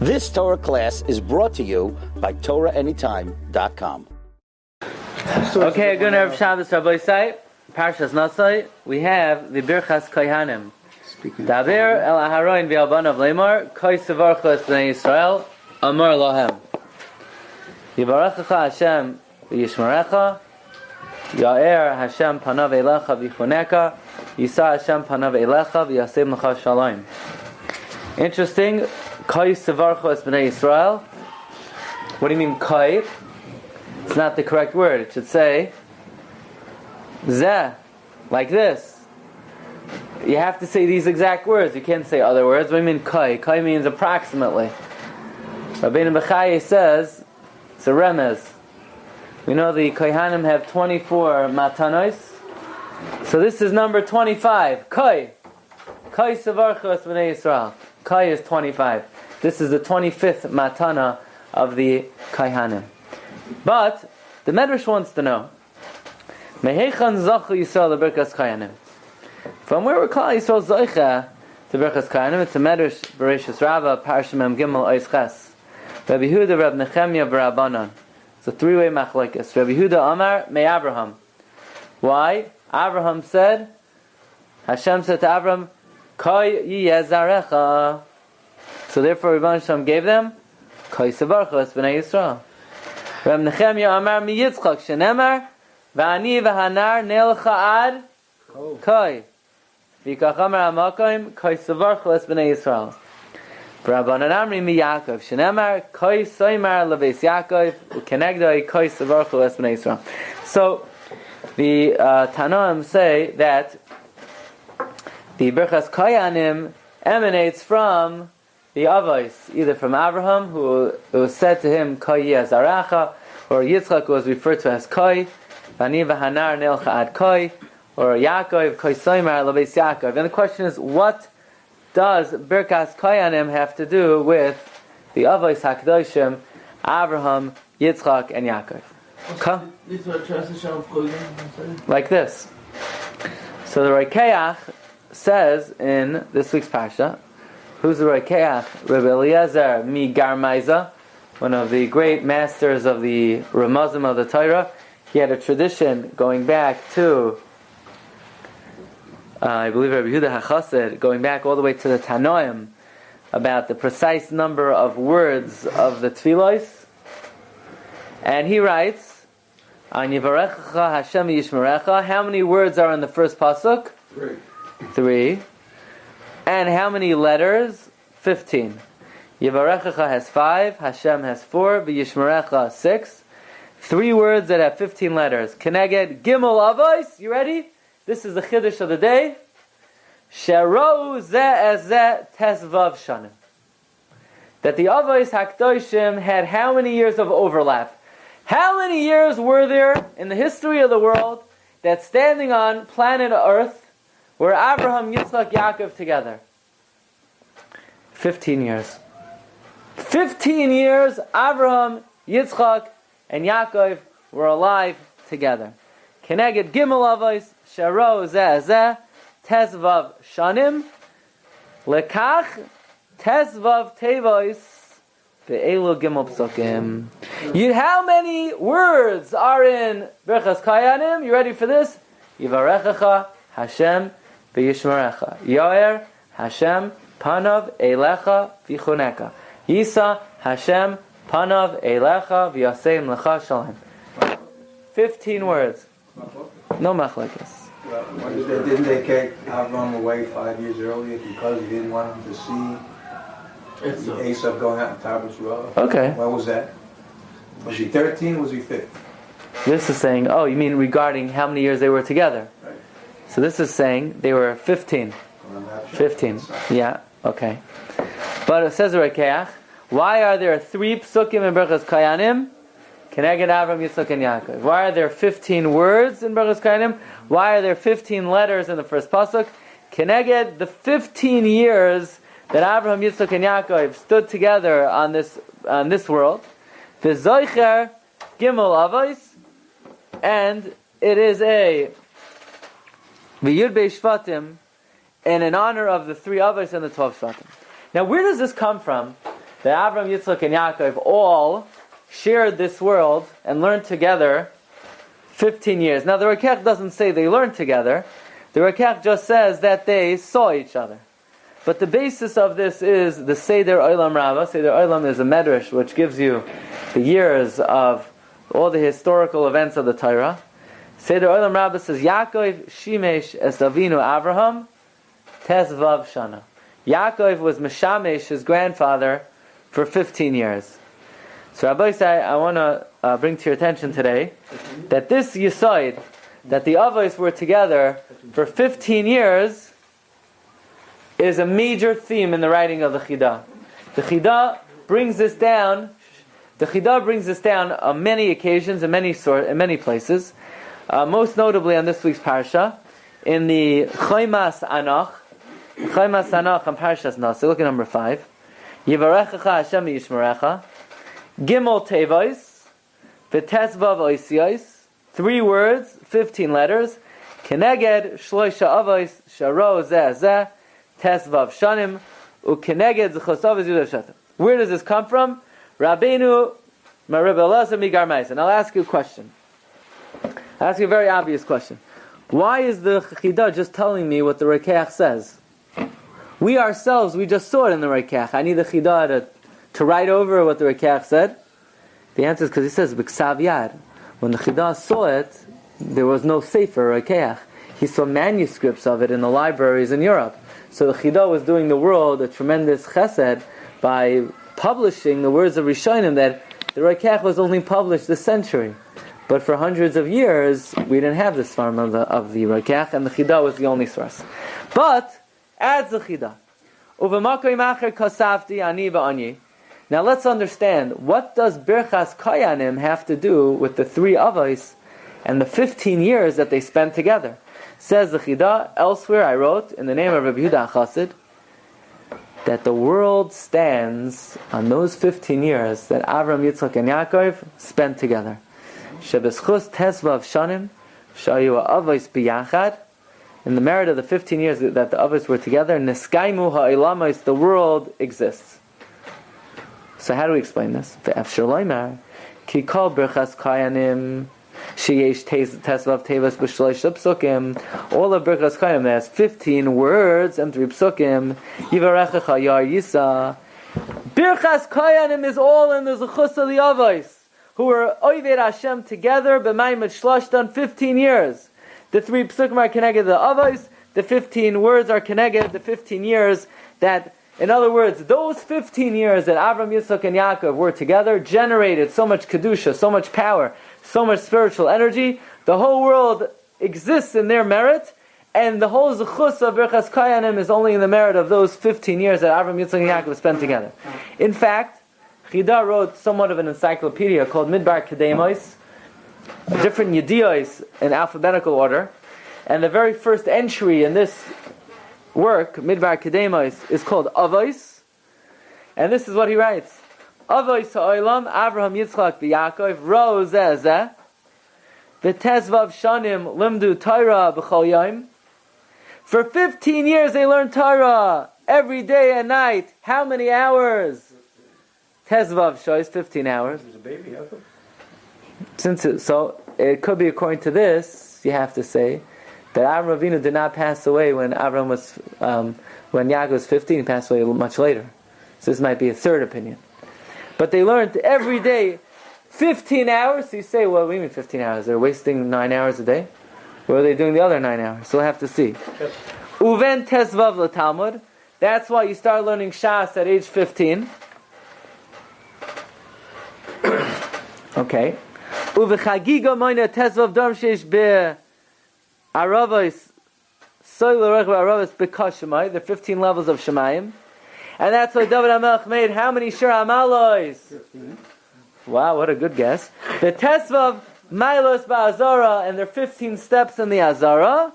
This Torah class is brought to you by TorahAnytime.com. Okay, good Erev Shabbos Rabbi site, Parshas Naso. We have the Birchas Kohanim. Daber el Aharon v'Albanav Lemar Koi Sevarcha es Bnei Yisrael Amar Lahem Yivarechecha Hashem v'Yishmerecha Ya'er Hashem Panav Eilecha v'Yichoneka Yisa Hashem Panav Eilecha v'Yasem Lecha Shalom. Interesting. Koi Sevarcha es Bnei Yisrael. What do you mean Koi? It's not the correct word. It should say Zeh, like this. You have to say these exact words. You can't say other words. What do you mean Kai? Kai means approximately. Rabbeinu Bechai says it's a remez. We know the Kohanim have 24 matanos. So this is number 25. Kai. Kai Sevarcha es Bnei Yisrael. Kai is 25. This is the 25th matana of the Kohanim. But the Medrash wants to know Mehechan Zachu Yisrael leBirkas Kohanim. From where we're calling Yisrael Zoicha to Birchas Kohanim, it's a Medrash Bereshis Rabbah, Parshas Mem Gimel Ois Ches. Rabbi Yehuda, Rabbi Nechemia, Rabbanan. It's a three-way machlokes. Rabbi Yehuda Amar Mei Abraham. Why? Abraham said, Hashem said to Abraham, Koi Yiyezarecha. So therefore, Rebbeinu Shalom gave them Koi Sevarcha es Bnei Yisrael. Rabbi Nechemia Amar Mi Yitzchak Shenemar V'ani v'hanar Neilcha Ad Koi. V'kachamar hamakoim Koi Sevarcha es Bnei Yisrael. Rabbanan Amri mi Yaakov Shenemar Koi Soimar leveis Yaakov U'kenegdoi Koi Sevarcha es Bnei Yisrael. So the Tanoim say that the Birchas Kohanim emanates from the Avos, either from Abraham, who it was said to him Koi Yezaracha, or Yitzchak, who was referred to as Koi, Vani v'hanar Neilcha Ad Koi, or Yaakov, Koi Soimar, Leveis Yaakov. And the question is, what does Birkas Kohanim have to do with the Avos HaKadoshim, Abraham, Yitzchak, and Yaakov? Like this. So the Rokeach says in this week's Parsha, who's the Rokeach? Rabbi Eliezer mi Garmaiza, one of the great masters of the Ramazim of the Torah. He had a tradition going back to I believe Rabbi Yehuda HaChassid, going back all the way to the Tanoim, about the precise number of words of the Tfilos. And he writes, An Yivarechecha Hashem Yishmerecha. How many words are in the first pasuk? 3. And how many letters? 15. Yivarechecha has 5, Hashem has 4, V'Yishmerecha 6. 3 words that have 15 letters. Keneged Gimel Avos. You ready? This is the Chiddush of the day. Shero zeh ez zeh tesvav shanim. That the Avos HaKadoshim had how many years of overlap? How many years were there in the history of the world that standing on planet Earth were Abraham, Yitzchak, Yaakov together? 15 years. 15 years Abraham, Yitzchak, and Yaakov were alive together. Keneged Gimel Avos. Sharo zeh zeh tesvav shanim lekach tesvav tevois ve'elu gimel psukim. How many words are in Birchas Kohanim? You ready for this? Yivarechecha Hashem v'yishmerecha. Yoer Hashem panav eilecha v'choneka. Yisa Hashem panav eilecha v'yasem lecha shalom. 15 words. No machlokes. Didn't they take Avram away 5 years earlier because he didn't want him to see Esau going out in Taber's Road? Okay. When was that? Was he 13 or was he 15? This is saying, oh, you mean regarding how many years they were together? Right. So this is saying they were 15. 15. Yeah, okay. But it says Rekeach, why are there 3 psukim in Birchas Kohanim? Keneged Avram, Yitzchak, and Yaakov. Why are there 15 words in Birchas Kohanim? Why are there 15 letters in the first pasuk? Keneged the 15 years that Abraham, Yitzchak, and Yaakov stood together on this world. The Zoicher Gimel Avos, and it is a V'Yud Bei Shvatim, and in honor of the 3 Avos and the 12 Shvatim. Now, where does this come from? that Avram, Yitzchak, and Yaakov all shared this world and learned together 15 years. Now the Rekech doesn't say they learned together. The Rekech just says that they saw each other. But the basis of this is the Seder Olam Rabbah. Seder Olam is a medrash which gives you the years of all the historical events of the Torah. Seder Olam Rabbah says, Yaakov Shimesh es Avinu Avraham Tezvav Shana. Yaakov was Meshamesh, his grandfather, for 15 years. So Rabbi said, I want to bring to your attention today that this Yesod, that the Avos were together for 15 years, is a major theme in the writing of the Chida. The Chida brings this down. The Chida brings this down on many occasions, in many places. Most notably on this week's Parsha, in the Chaymas Anach on Parshas Naso. Look at number 5. Yivarechecha Hashem Yishmerecha. Gimel Tevois. V'tesvav Oisiyos. 3 words, 15 letters. Keneged Shloisha Avos Sharo Zeh Zeh. Tesvav Shanim. Ukeneged Zechosavos Yudav Shatim. Where does this come from? Rabbeinu Marib Elazar Migar Ma'asen. I'll ask you a question. I'll ask you a very obvious question. Why is the Chida just telling me what the Rekeach says? We ourselves, we just saw it in the Rekeach. I need the Chida to write over what the Rekeach said. The answer is because he says, B'ksav Yad. When the Chida saw it, there was no Sefer Rekeach. He saw manuscripts of it in the libraries in Europe. So the Chida was doing the world a tremendous chesed by publishing the words of Rishonim that the Rekeach was only published this century. But for hundreds of years, we didn't have this form of the Rekeach, and the Chida was the only source. But, adds the Chida. Now let's understand, what does Birchas Kayanim have to do with the 3 Avos and the 15 years that they spent together? Says the Chida, elsewhere I wrote, in the name of Rabbi Yehuda Chassid, that the world stands on those 15 years that Avram, Yitzchak, and Yaakov spent together. Shebeschus tesvav shanim, shayu avos biyachad. In the merit of the 15 years that the avos were together, neskaimu ha'ilamos, the world exists. So how do we explain this? Ve'efshir loymar, ki kol berchas kayanim, sheyesh tesvav tevas b'shloish psukim. All of berchas kayanim has 15 words and 3 psukim. Yivarechecha yar yisa. Berchas kayanim is all in the zechus of the avos, who were Oived Hashem together, b'mayim shloshtan, 15 years. The 3 psukim are connected to the Avos, the 15 words are connected to the 15 years that, in other words, those 15 years that Avram, Yitzchak, and Yaakov were together generated so much kedusha, so much power, so much spiritual energy. The whole world exists in their merit, and the whole zechus of Birchas Kayanim is only in the merit of those 15 years that Avram, Yitzchak, and Yaakov spent together. In fact, Chida wrote somewhat of an encyclopedia called Midbar Kedemos, different Yediyos in alphabetical order, and the very first entry in this work, Midbar Kedemos, is called Avos, and this is what he writes: Avos ha'olam, Avraham, Yitzchak, v'Yaakov, ro zeh zeh, v'tezvav shanim limdu Torah b'chol yom. For 15 years they learned Torah every day and night. How many hours? Tezvav shows 15 hours. He was a baby, So it could be, according to this, you have to say that Avram Avinu did not pass away when Avram was when Yaakov was 15. He passed away much later. So this might be a third opinion. But they learned every day 15 hours. So you say, well, what do you mean 15 hours? They're wasting 9 hours a day. What are they doing the other 9 hours? So we'll have to see. Uven Tezvav l'Talmud. That's why you start learning Shas at age 15. Okay. Uvechagiga moina tezvav dam sheish be aravos soilerech aravos bekashemai. There are 15 levels of shemayim, and that's why David HaMelech made how many shir amalos? 15. Wow, what a good guess. The tezvav mailos ba'azara, and there are 15 steps in the azara,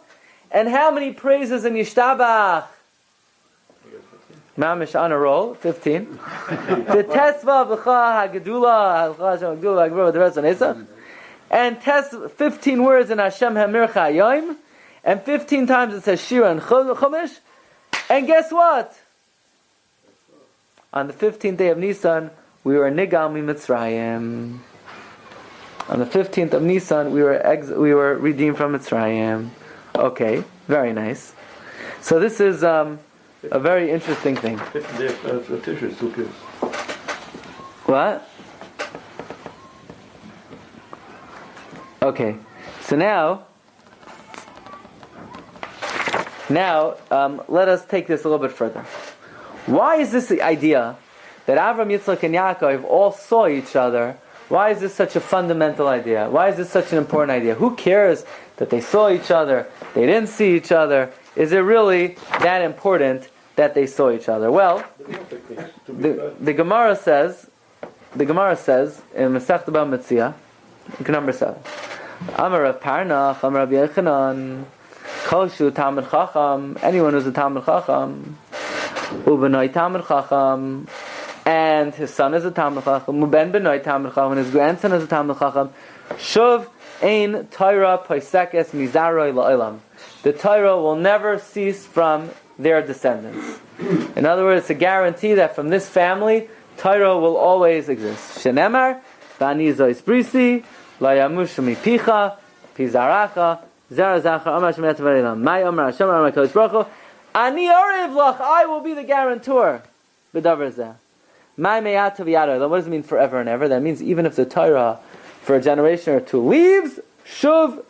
and how many praises in Yishtabach? Mamish on a roll, 15. The tesva v'cha hagedula hagedula the rest on Esach, and 15 words in Hashem Hamir Chayim, and 15 times it says Shiur and Chumash. And guess what? on the 15th day of Nisan, we were Nigal Mitzrayim. On the 15th of Nisan, we were redeemed from Mitzrayim. Okay, very nice. So this is a very interesting thing. What? Okay, so now let us take this a little bit further. Why is this the idea that Avram, Yitzchak, and Yaakov all saw each other? Why is this such a fundamental idea? Why is this such an important idea? Who cares that they saw each other, they didn't see each other? Is it really that important that they saw each other? Well, the Gemara says in Masechta Bava Metzia, number 7. Amar Rav Parnach, Amar Rabbi Yechanan, Koshu Talmid Chacham, anyone who's a Talmid Chacham, Ubenoi Talmid Chacham, and his son is a Talmid Chacham, Uben Benoi Talmid Chacham, and his grandson is a Talmid Chacham, Shuv Ein Torah Poisekes Mizaroi La'olam. The Torah will never cease from their descendants. In other words, it's a guarantee that from this family, Torah will always exist. Shenemar, Bani Zois Brisi, La Yamushu Mipicha, Pizaracha, Zara Zachar, Amar Hashem Yatavarelam, Mai Amar Hashem, Amar Kodesh Baruch Hu, Ani Orev Lach, I will be the guarantor. B'davar Zeh. Mai Meyatav Yadar. What does it mean forever and ever? That means even if the Torah for a generation or two leaves, Shuv,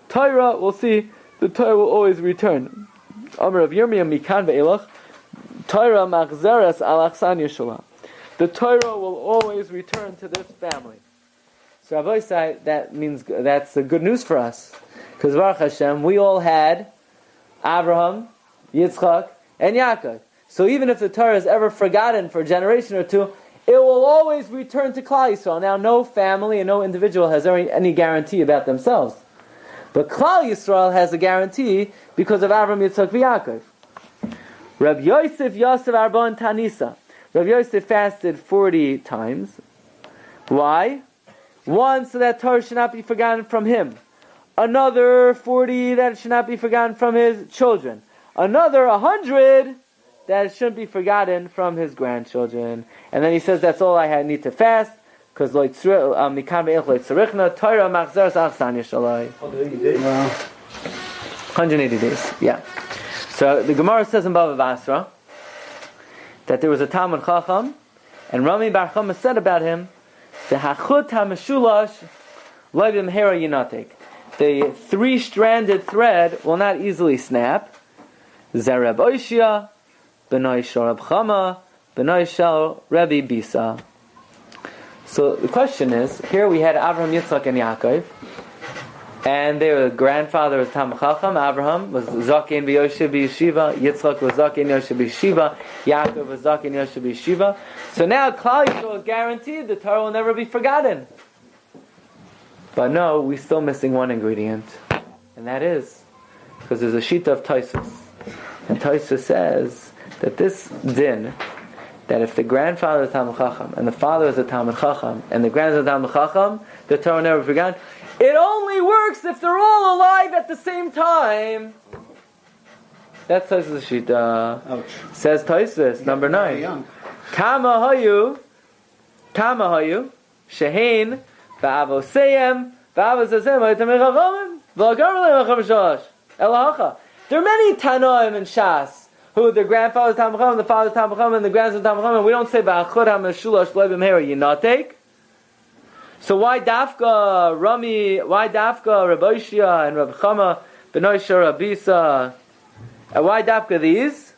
Torah, we'll see, the Torah will always return. Amar of Yirmiyah Mikan Ve'elach, Torah Machzeres Alachsan Yeshua. The Torah will always return to this family. So Rabbi said that means that's good news for us, because Baruch Hashem, we all had Abraham, Yitzchak, and Yaakov. So even if the Torah is ever forgotten for a generation or two, it will always return to Klal Yisrael. Now, no family and no individual has any guarantee about themselves, but Klal Yisrael has a guarantee because of Abraham, Yitzchak, and Yaakov. Rabbi Yosef Arbon Tanisa. Rabbi Yosef fasted 40 times. Why? One, so that Torah should not be forgotten from him. Another 40, that it should not be forgotten from his children. Another 100, that it shouldn't be forgotten from his grandchildren. And then he says, that's all I need to fast, because Torah machzeres achsan yeshalai. 180 days, yeah. So the Gemara says in Bava Basra that there was a Talmid Chacham, and Rami Bar Chama said about him, the hachut hameshulash loivim hera yinatek. The 3-stranded thread will not easily snap. Zereb Oishia, B'nai Shor Reb Chama, B'nai Shor Rebbe Bisa. So the question is, here we had Abraham, Yitzchak, and Yaakov, and their grandfather was Talmid Chacham. Abraham was Zaken B'Yoshev B'Yeshiva, Yitzchak was Zaken Yoshev B'Yeshiva, Yaakov was Zaken Yoshev B'Yeshiva. So now Klal Yisrael is guaranteed the Torah will never be forgotten. But no, we're still missing one ingredient, and that is because there's a Shita of Tosfos, and Tosfos says that this din, that if the grandfather is Talmid Chacham and the father is a Talmid Chacham and the grandson is a Talmid Chacham, the Torah will never be forgotten. It only works if they're all alive at the same time. That's Tosfos Shita. Ouch. Says Tosfos, number 9. Kama hayu, shehein, va'avoseyem, va'avoseyem, va'avoseyem, va'avoseyem, elahacha. There are many Tanoim and Shas who the grandfather is Talmid Chacham, the father is Talmid Chacham, and the grandson is Talmid Chacham, and we don't say ba'achud ha'meshulash loibim hera yinatek. So why Dafka Rami? Why Dafka Rabbi Shia and Rabbi Chama B'nai Shor Abisa? And why Dafka these?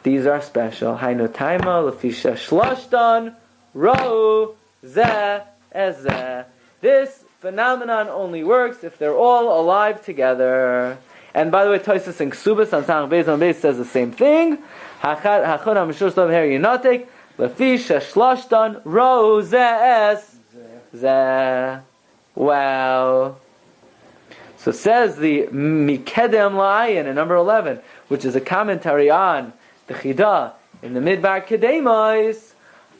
These are special. Hainu Taima Lefisha Shlashtan Ra'u Zeh Ezeh. This phenomenon only works if they're all alive together. And by the way, Tosfos in Ksubas on Sanach Beis on Beis says the same thing. Hachad Hachon HaMeshur Shlom Her Yinatek Lefisha Shlashtan Ra'u Zeh Ez. Wow. So says the Mikedem La'ayin in number 11, which is a commentary on the Chida in the Midbar Kedemais.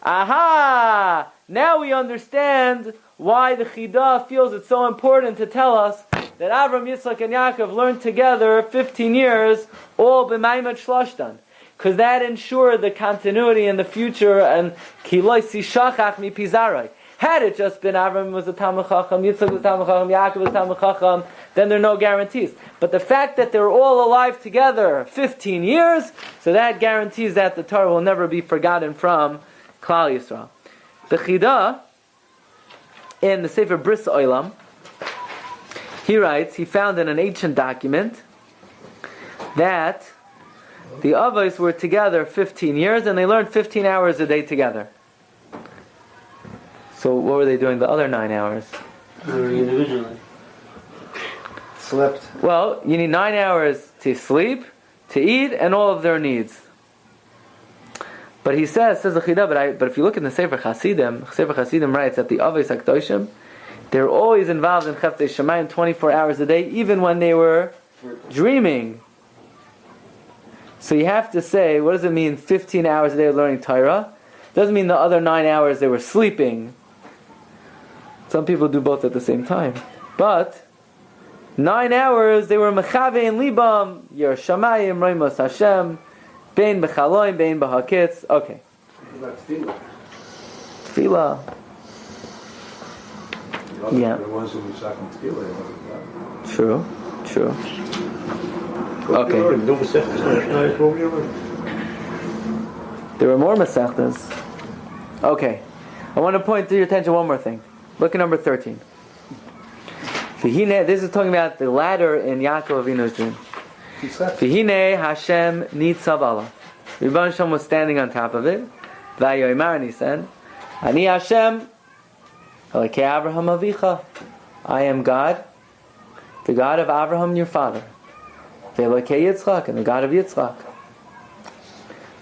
Aha! Now we understand why the Chida feels it's so important to tell us that Avram, Yitzchak, and Yaakov learned together 15 years, all b'maimed shlashtan. because that ensured the continuity in the future. And kiloi si shachach mi pizarai. Had it just been Avraham was a Talmid Chacham, Yitzchak was a Talmid Chacham, Yaakov was a Talmid Chacham, then there are no guarantees. But the fact that they're all alive together 15 years, so that guarantees that the Torah will never be forgotten from Klal Yisrael. The Chida, in the Sefer Bris Olam, he writes, he found in an ancient document that the Avos were together 15 years and they learned 15 hours a day together. So what were they doing the other 9 hours? Individually. Slept. Well, you need 9 hours to sleep, to eat, and all of their needs. But he says the Chida, but if you look in the Sefer Chasidim writes that the Avos HaKadoshim, they're always involved in Cheftei Shemayim 24 hours a day, even when they were dreaming. So you have to say, what does it mean 15 hours a day of learning Torah? It doesn't mean the other 9 hours they were sleeping. Some people do both at the same time. But 9 hours they were Mechave and Libam, Yer Shamayim, Roimos Hashem, Bein Bechaloim, Bein Bahakitz. Okay. Tefillah. Yeah. The ones who were talking tefillah. True. Okay. There were more Masechtas. Okay. I want to point to your attention one more thing. Look at number 13. This is talking about the ladder in Yaakov Avinu's dream. V'hine Hashem nitzav alav. Rebbeinu Shalom was standing on top of it. V'yoymar, and he said, Ani Hashem, Elokei Avraham Avicha. I am God, the God of Avraham your father. V'Elokei Yitzchak, and the God of Yitzchak.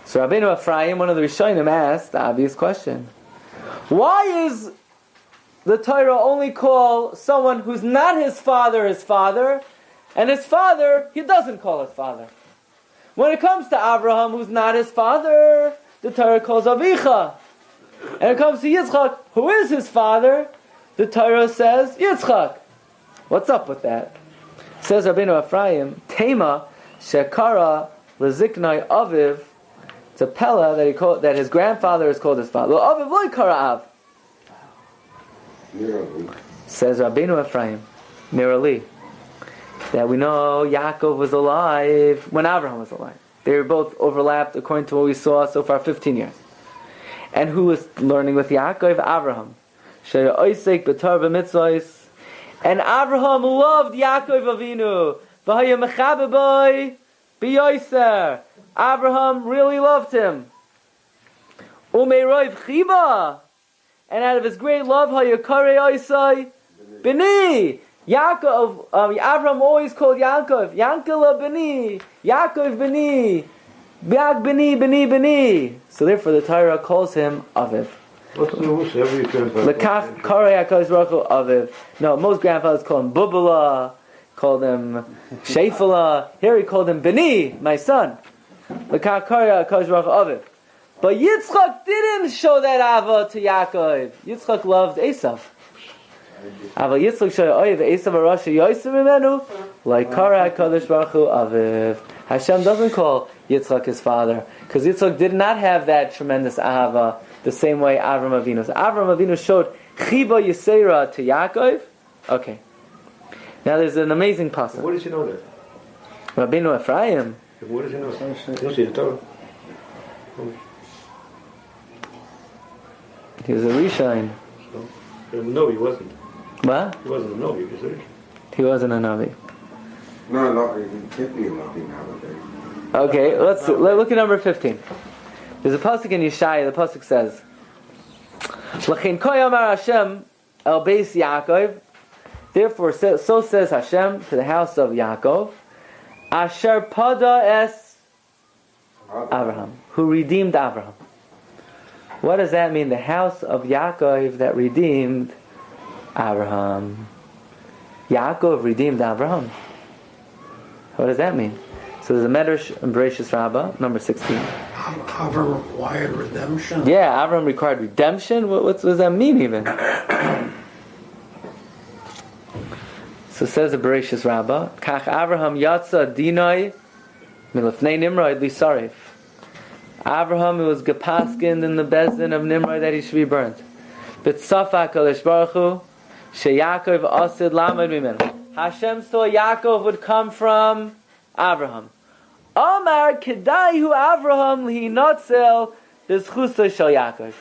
So Rabbeinu Ephraim, one of the Rishonim, asked the obvious question. Why is the Torah only call someone who's not his father, and his father, he doesn't call his father? When it comes to Abraham, who's not his father, the Torah calls Avicha. And it comes to Yitzchak, who is his father, the Torah says Yitzchak. What's up with that? Says Rabbeinu Ephraim, Tema Shekara Leziknai Aviv. It's a Pella that his grandfather is called his father. Aviv loy kara av. Says Rabbeinu Ephraim, Mirali, that we know Yaakov was alive when Abraham was alive. They were both overlapped according to what we saw so far 15 years. And who was learning with Yaakov? Abraham. And Abraham loved Yaakov Avinu. Abraham really loved him. And out of his great love, Bini. Yaakov, Abraham always called Yaakov, Yankala Bini, Yaakov Bini, Biak Bini, Bini, Bini. So therefore the Torah calls him Aviv. Lekach Karei HaKadosh Baruch Hu Aviv. No, most grandfathers call him Bubala, called him Shefala. Here he called him Bini, my son. Lekach Karei HaKadosh Baruch Hu Aviv. But Yitzchak didn't show that Ava to Yaakov. Yitzchak loved Esav. Aval Yitzchak shoyoi ve'esav arashi yoyser mimenu like Kara HaKadosh Baruch Hu Aviv. Hashem doesn't call Yitzchak his father because Yitzchak did not have that tremendous ahava the same way Avram Avinu. So Avram Avinu showed Chiba Yisera to Yaakov. Okay. Now there's an amazing pasuk. What does he know that? Rabbeinu Ephraim. What does he know? He don't see the Torah. He was a Rishon. No, he wasn't. What? He wasn't a Navi, is he? He wasn't a Navi. No, he can't be a Navi nowadays. Okay, let's look at number 15. There's a pasuk in Yeshaya. The pasuk says, "L'chein koyamar Hashem el beis Yaakov." Therefore, so says Hashem to the house of Yaakov, Asher pada es Abraham, who redeemed Abraham. What does that mean? The house of Yaakov that redeemed Abraham. Yaakov redeemed Abraham. What does that mean? So there's a Medrash in Parshas Rabbah, number 16. Abraham required redemption? Yeah, Abraham required redemption? What does that mean even? So says the Parshas Rabbah, Kach Abraham yatsa dinai milafnei Nimrod lisarif. Avraham was gepaskined in the Bezdin of Nimrod that he should be burnt. B'tzafak HaKadosh Baruch Hu, sheYaakov asid lamad mimenu. Hashem saw Yaakov would come from Avraham. Amar Kedayu Avraham Lihinotzel B'zchuso Shel Yaakov.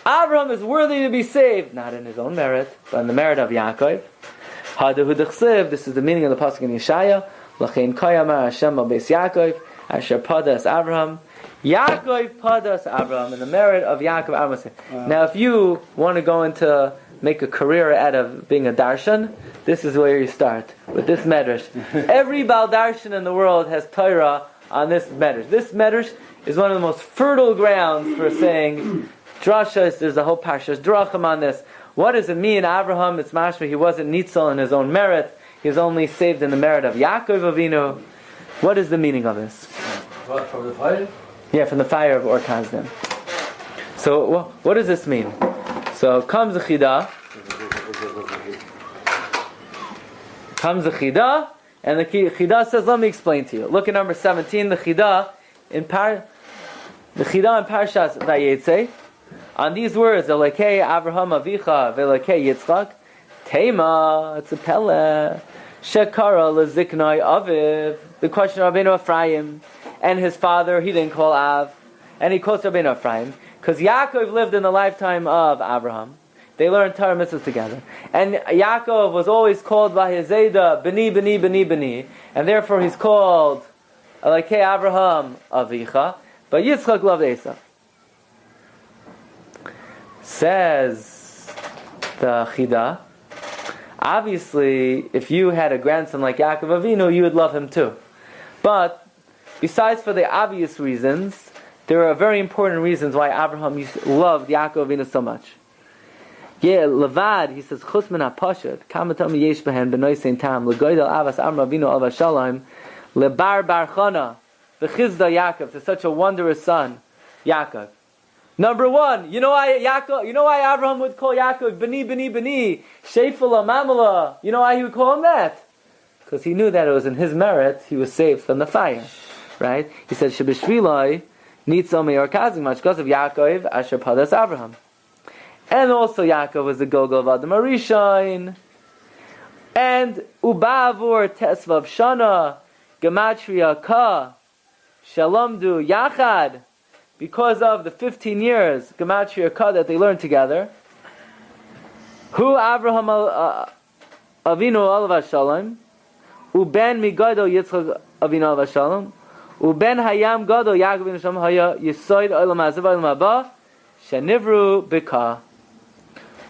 Avraham is worthy to be saved, not in his own merit, but in the merit of Yaakov. Hadahu Dechsev, this is the meaning of the pasuk in Yeshaya. L'chein Kayamar Hashem al Beis Yaakov, Asher Padas Avraham. Yaakov Padas Avraham, in the merit of Yaakov Avraham. Now, if you want to go into make a career out of being a darshan, this is where you start, with this medrash. Every Baal darshan in the world has Torah on this medrash. This medrash is one of the most fertile grounds for saying drashas. There's a whole Parshas drachim on this. What does it mean? Avraham, it's mashma, he wasn't nitzal in his own merit. He was only saved in the merit of Yaakov Avinu. What is the meaning of this? What, from the fire? Yeah, from the fire of Or Kasdim. So, what does this mean? So, comes the Chida. And the Chida says, let me explain to you. Look at number 17, the Chida in Parshas Vayetze. On these words, Elokei Avraham Avicha Velokei Yitzchak, Tema, it's a Pele, Shekara Leziknai Aviv, the question of Rabbeinu Ephraim, and his father, he didn't call Av, and he calls Rabbeinu Ephraim, because Yaakov lived in the lifetime of Avraham. They learned Torah mitzvahs together. And Yaakov was always called by his Zayda, B'ni, B'ni, B'ni, B'ni, and therefore he's called Elokei Avraham Avicha, but Yitzchak loved Esav. Says the Chida, obviously, if you had a grandson like Yaakov Avinu, you would love him too. But, besides for the obvious reasons, there are very important reasons why Abraham loved Yaakov Avinu so much. Yeah, Levad, he says, Chus min ha-pashat, kamatam yesh behen b'noi sein tam, legoydel avas Amram Avinu al vashalom, lebar bar chana, v'chizda Yaakov, to such a wondrous son, Yaakov. Number one, you know why Abraham would call Yaakov B'ni, B'ni, B'ni, Shefala, Mamala? You know why he would call him that? Because he knew that it was in his merit he was saved from the fire. Right? He said, Shebeshvilai, Nitzal Me'or Kazim, much because of Yaakov, Asher Padas Abraham. And also Yaakov was the Gogol of Adam Arishain. And Ubavur Tesvav Shana, Gematria Ka, Shalomdu Yachad, because of the 15 years Gematria Ka that they learned together. Hu Avraham Avinu Alav Shalom, Uben Migadol Yitzchak Avinu Alav Shalom, Uben Hayam Gadol Yaakov Avinu Shalom Haya Yisoid Olam Hazav Olam Haba Shenivru Bika.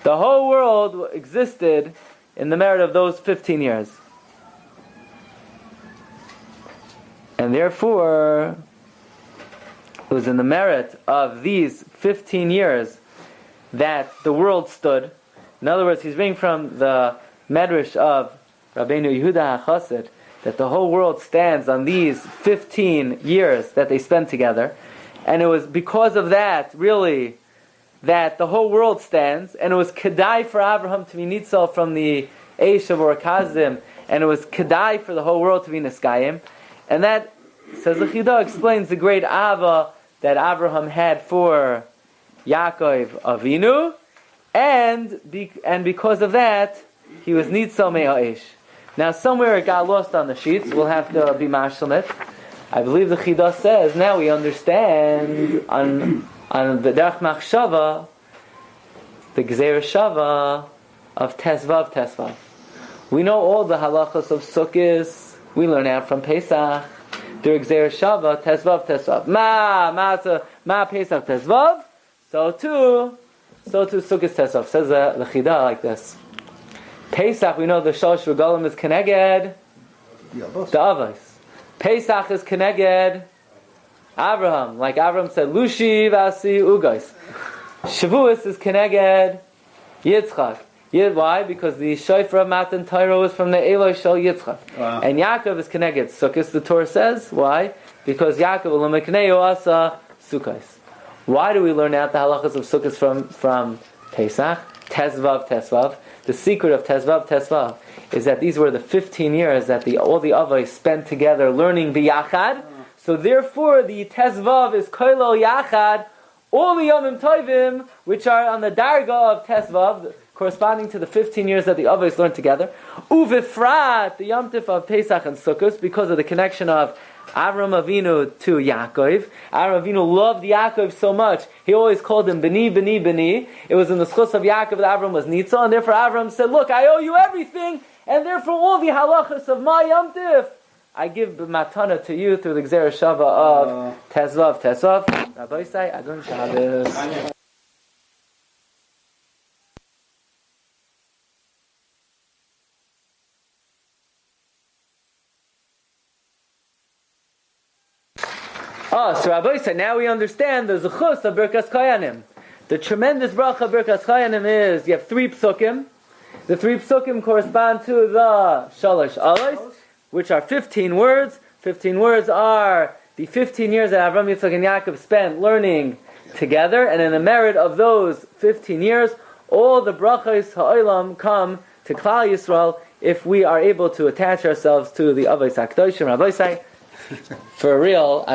The whole world existed in the merit of those 15 years. And therefore, it was in the merit of these 15 years that the world stood. In other words, he's reading from the Medrash of Rabbeinu Yehuda HaChassid, that the whole world stands on these 15 years that they spent together. And it was because of that, really, that the whole world stands. And it was Kedai for Abraham to be Nitzal from the Eish of Or Kazim. And it was Kedai for the whole world to be Niskayim. And that, says the Chida, explains the great Ava that Abraham had for Yaakov Avinu, and because of that, he was Nitzal Me'a'ish. Now, somewhere it got lost on the sheets. We'll have to be mashlim it. I believe the Chida says now we understand on the Derech Machshava, the Gzeir Shava of Tesvav. We know all the halachas of Sukkos. We learn out from Pesach. During Gzeir Shava, Tesvav. Ma Pesach Tesvav. So too Sukkot Tesvav. Says the Chida like this. Pesach, we know the Shalosh Regalim is Keneged the Avos. Pesach is Keneged Abraham. Like Abraham said, Lushi Vasi Ugais. Shavuos is Keneged Yitzchak. Why? Because the Shofar of Matan Torah was from the Eloi Shal Yitzchak. Wow. And Yaakov is connected. Sukkos, the Torah says. Why? Because Yaakov L'mekneu asa Sukkos. Why do we learn out the halachas of Sukkos from Pesach? Tesvav. The secret of Tesvav is that these were the 15 years that all the Avos spent together learning biyachad. So therefore, the Tezvav is Koilol Yachad, all the Yomim Tovim, which are on the Darga of Tezvav, corresponding to the 15 years that the Avos learned together. Uvifrat, the Yom Tif of Pesach and Sukkot, because of the connection of Avram Avinu to Yaakov. Avram Avinu loved Yaakov so much, he always called him Beni, Beni, Beni. It was in the schus of Yaakov that Avram was Nitzah, and therefore Avram said, look, I owe you everything, and therefore all the halachas of my Yom Tif, I give matana to you through the Gzera Shava of Tezvav. Rabbi say, Agun Shabbos. So Rabbi said, now we understand the Zechus of Birkas Koyanim. The tremendous bracha of Birkas Koyanim is, you have 3 psukim. The 3 psukim correspond to the Shalosh Alos, which are 15 words. 15 words are the 15 years that Avram, Yitzchak, and Yaakov spent learning together, and in the merit of those 15 years, all the brachos ha'olam come to Klal Yisrael if we are able to attach ourselves to the Avos HaKadoshim. Rabbi say, for real,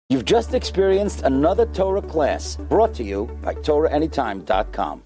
You've just experienced another Torah class brought to you by TorahAnytime.com.